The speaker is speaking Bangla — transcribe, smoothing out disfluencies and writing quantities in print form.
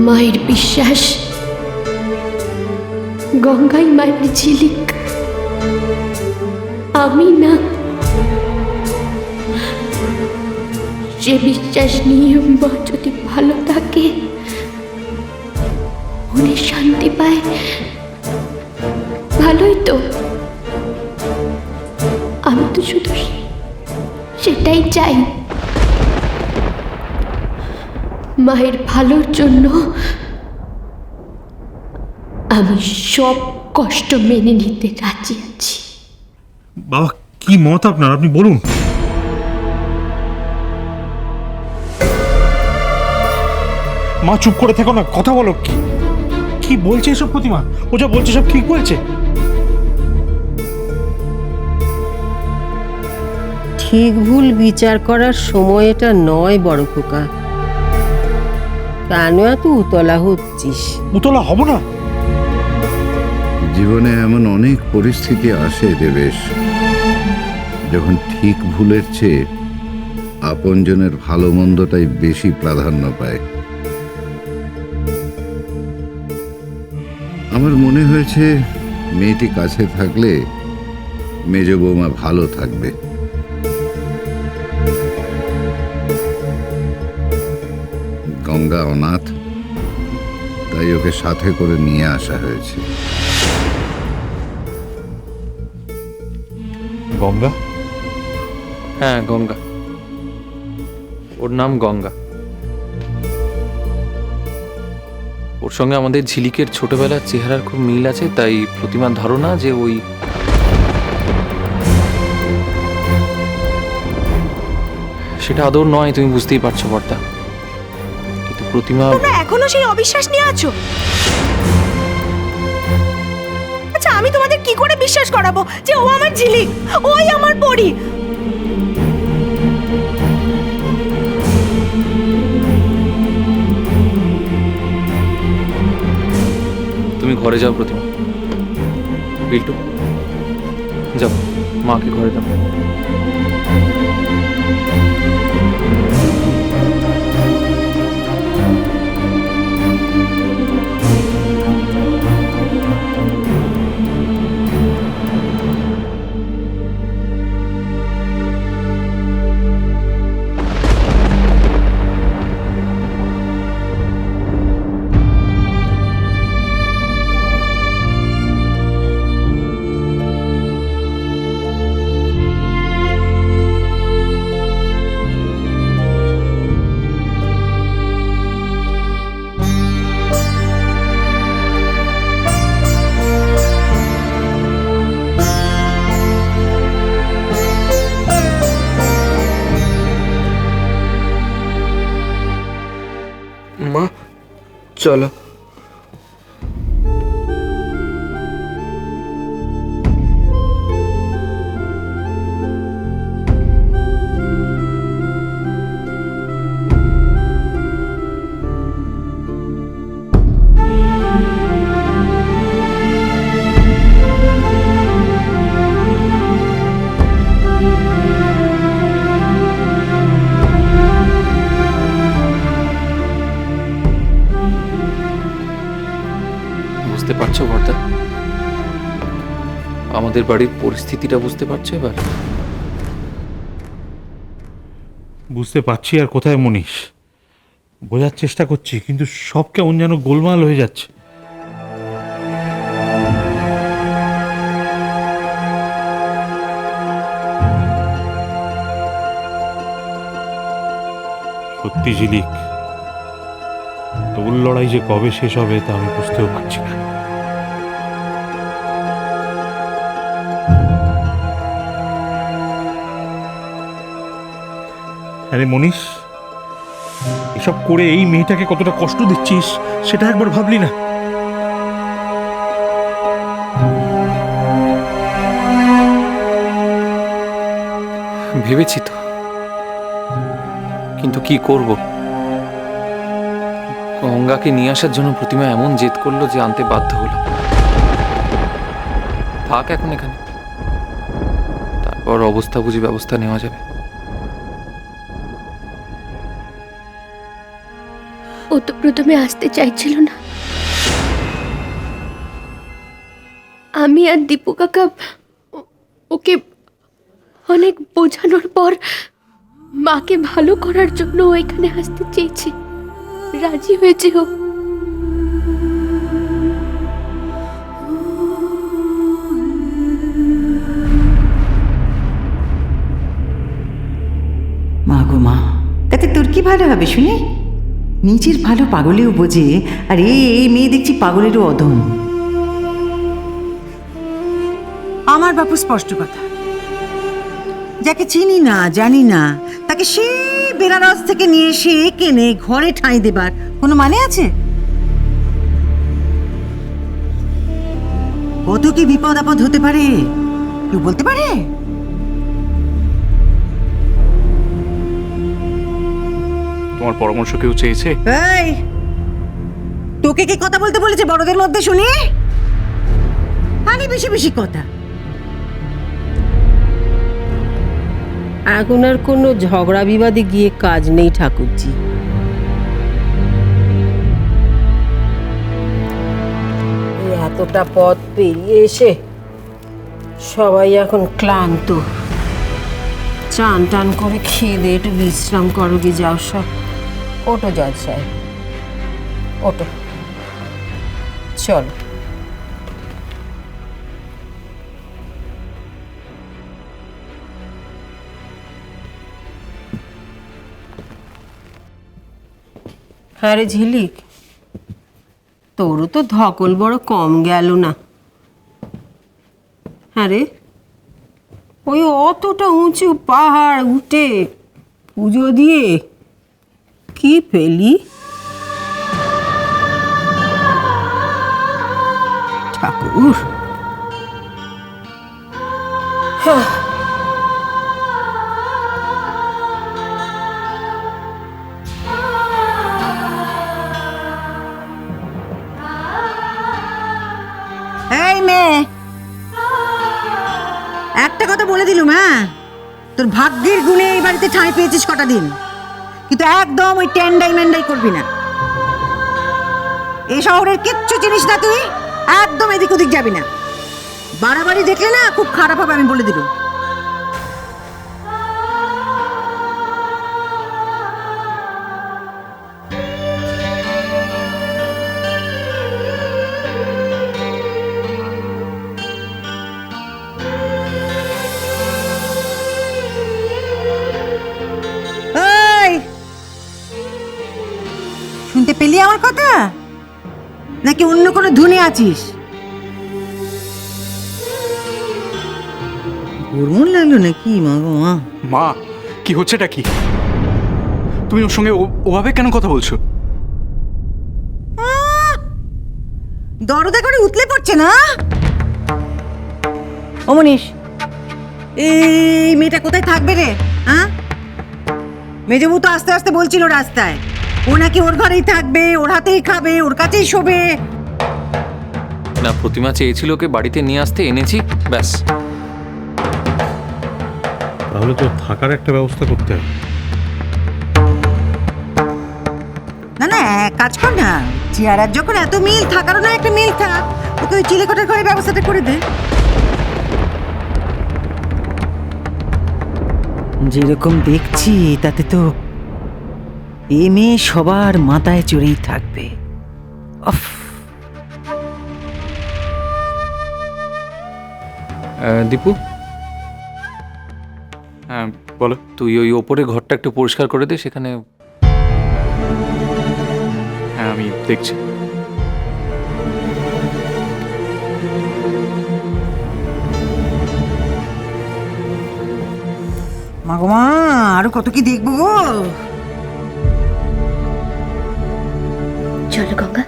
মায়ের বিশ্বাস গঙ্গাই মায়ের ঝিলিক, আমি না। সে বিশ্বাস নিয়ে মা যদি ভালো থাকে, মনে শান্তি পায়, ভালোই তো। আমি তো শুধু সেটাই চাই। মায়ের ভালোর জন্য আমি সব কষ্ট মেনে নিতে রাজি আছি। বাবা, কি মত আপনার, আপনি বলুন। মা চুপ করে থেকো না, কথা বলো। কি বলছে এসব প্রতিমা? ও যা বলছে সব ঠিক বলছে? ঠিক ভুল বিচার করার সময় এটা নয় বড় খোকা। কেন এত উতলা হচ্ছিস? উতলা হব না। জীবনে এমন অনেক পরিস্থিতি আসে দেবেশ, যখন ঠিক ভুলের চেয়ে আপনজনের ভালো মন্দটাই বেশি প্রাধান্য পায়। আমার মনে হয়েছে মেয়েটি কাছে থাকলে মেজ বৌমা ভালো থাকবে। গঙ্গা অনাথ, তাই ওকে সাথে করে নিয়ে আসা হয়েছে। গঙ্গা? হ্যাঁ, গঙ্গা। ওর নাম গঙ্গা। ওর সঙ্গে আমাদের ঝিলিকের ছোটবেলার চেহারার খুব মিল আছে, তাই প্রতিমার ধারণা যে ওই সেটা আদৌ নয়, তুমি বুঝতেই পারছো বর্দা। কিন্তু প্রতিমা, তোমরা এখনো সেই অবিশ্বাস নিয়ে আছো? আচ্ছা, আমি তোমাদের কি করে বিশ্বাস করাবো যে ও আমার ঝিলিক, ওই আমার পরী? তুমি ঘরে যাও প্রতিমা। বিল্টু, যাও মাকে ঘরে দাও। মা, চলো। বুঝতে পারছো বর্দা? আমাদের বাড়ির পরিস্থিতিটা বুঝতে পারছো এবার? বুঝতে পারছি। আর কোথায় মনীষ? বোঝার চেষ্টা করছি, কিন্তু সব কেমন যেন গোলমাল হয়ে যাচ্ছে। সত্যি ঝিলিক, তোর লড়াই যে কবে শেষ হবে তা আমি বুঝতেও পারছি না। আরে মনীষ, এসব করে এই মেয়েটাকে কতটা কষ্ট দিচ্ছিস সেটা একবার ভাবলি না? ভেবেছি তো, কিন্তু কি করব? গঙ্গাকে নিয়ে আসার জন্য প্রতিমা এমন জেদ করলো যে আনতে বাধ্য হলাম। থাক এখন এখানে, তারপর অবস্থা বুঝে ব্যবস্থা নেওয়া যাবে। ও ও তো প্রথমে আসতে চাইছিল না। আমি আর দীপু কাকা ওকে অনেক বোঝানোর পর মাকে ভালো করার জন্য ও এখানে আসতে চেয়েছে, রাজি হয়েছে ও। মা গো মা, তাতে তোর কি ভালো হবে শুনে? নিজের ভালো পাগলেও বোঝে, আর এই মেয়ে দেখছি পাগলেরও অধম। আমার বাপু স্পষ্ট কথা, যাকে চিনি না জানি না তাকে সে বেনারস থেকে নিয়ে এসে কেনে ঘরে ঠাঁই দেবার কোনো মানে আছে? কত কি বিপদ আপদ হতে পারে কেউ বলতে পারে? তোমার পরামর্শ কেউ চেয়েছে? এই, তোকে কি কথা বলতে বলেছে বড়দের মধ্যে শুনি? খালি বেশি বেশি কথা। এখন আর কোনো ঝগড়া বিবাদে গিয়ে কাজ নেই ঠাকুরজি। এই এতটা পথ পেরিয়ে এসে সবাই এখন ক্লান্ত। চান টান করে খেয়ে দিয়ে একটু বিশ্রাম করো গিয়ে, যাও সব। ওটো জজ সাহেব, ওটো, চলো। হ্যাঁ রে ঝিলিক, তোরও তো ধকল বড় কম গেল না। হ্যাঁ রে, ওই অতটা উঁচু পাহাড় উঠে পুজো দিয়ে কি পেলি? ঠাকুর, এই মেয়ে, একটা কথা বলে দিলুম, হ্যাঁ, তোর ভাগ্যের গুণে এই বাড়িতে ঠাঁই পেয়েছিস কটা দিন, কিন্তু একদম ওই টেন্ডাই মেন্ডাই করবি না। এই শহরের কিচ্ছু চিনিস না তুই, একদম এদিক ওদিক যাবি না। বাড়াবাড়ি দেখলে না খুব খারাপ হবে, আমি বলে দিলুম। শুনতে পেলি আমার কথা, নাকি অন্য কোনো ধুনে আছিস? হরমোন লাগলো নাকি? মা গো মা, মা কি হচ্ছেটা কি? তুমি ওর সঙ্গে ওভাবে কেন কথা বলছো? দরদা করে উতলে পড়ছে না? ও মনীষ, এই মেয়েটা কোথায় থাকবে রে? হ্যাঁ, মেজবু তো আস্তে আস্তে বলছিল রাস্তায় ও নাকি ওর ঘরেই থাকবে, ওর হাতেই খাবে, ওর কাছেই শোবে। না, প্রতিমা চেয়েছিল ওকে বাড়িতে নিয়ে আসতে, এনেছি, ব্যাস। তাহলে তো থাকার একটা ব্যবস্থা করতে হবে। না না, এক কাজ কর না, চেয়ারার যখন এত মিল, থাকারও না একটা মিল থাক, ওকে ওই চিলেকোঠার ঘরে ব্যবস্থাটা করে দে। যেরকম দেখছি তাতে তো এ মেয়ে সবার মাথায় চড়েই থাকবে। দীপু, হ্যাঁ বলো। তুই ওই ওপরে ঘরটা একটু পরিষ্কার করে দে, সেখানে। হ্যাঁ আমি দেখছি। মা গো মা, আরো কত কি দেখবো গো। চলো গঙ্গা।